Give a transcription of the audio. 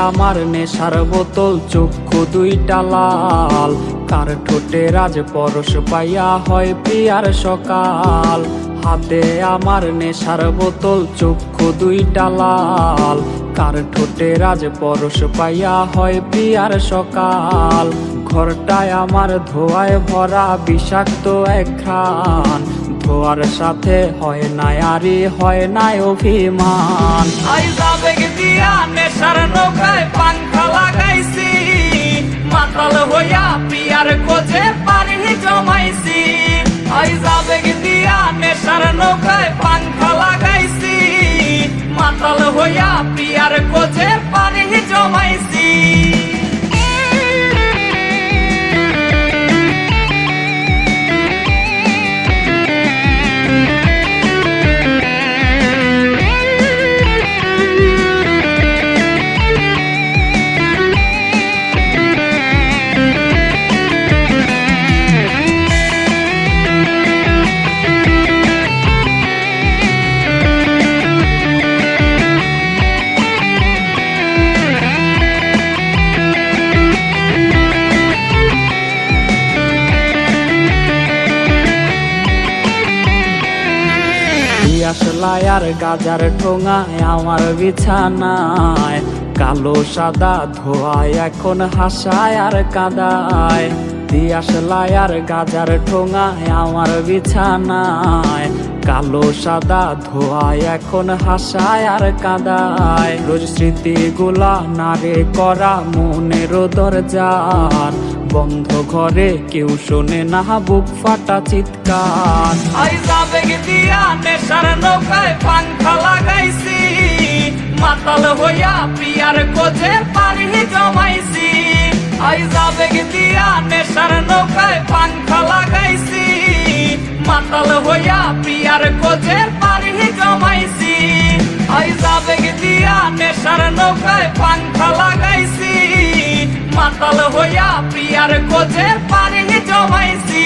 আমার নেশার বোতল, চক্ষু দুইটা লাল। কার ঠোঁটে রাজ পরশ পাইয়া হয় প্রিয়ার সকাল। হাতে আমার নেশার বোতল, চক্ষু দুইটা লাল। কার ঠোঁটে রাজ পরশ পাইয়া হয় প্রিয়ার সকাল। ঘরটায় আমার ধোঁয়ায় ভরা বিষাক্ত এক ঘ্রাণ। ধোয়ার সাথে হয় না আরি, হয় না অভিমান। আবেগ দিয়া নেশার নৌকায় পাংখা লাগাইছি, মাতাল হইয়া পিয়ার খোঁজে পানি জমাইছি। আবেগ দিয়া নেশার নৌকায় পাংখা লাগাইছি, মাতাল হইয়া পিয়ার খোঁজে পানি জমাইছি। আসলাই আর গাজার ঠোঙায় আমার বিছানায়, কালো সাদা ধোয়ায় এখন হাসায় আর কাদায়। দিয়াশলাই আর গাজার ঠোঙায় আমার বিছানায়, কালো সাদা ধোয়ায় এখন হাসায় আর কাদায়। রোজ স্মৃতিগুলা নারে করা মনের দরজার, বন্ধ ঘরে কেউ শোনে না বুক ফাটা চিৎকার। আবেগ দিয়া নেশার নৌকায় পাংখা লাগাইছি, মাতাল হইয়া পিয়ার খোঁজে পানি জমাইছি। আবেগ দিয়া নেশার নৌকায় পাংখা লাগাইছি, মাতাল হইয়া পিয়ার খোঁজে পানি জমাইছি। আবেগ দিয়া নেশার নৌকায় পাংখা লাগাইছি, মাতাল হইয়া পিয়ার খোঁজে পানি জমাইছি।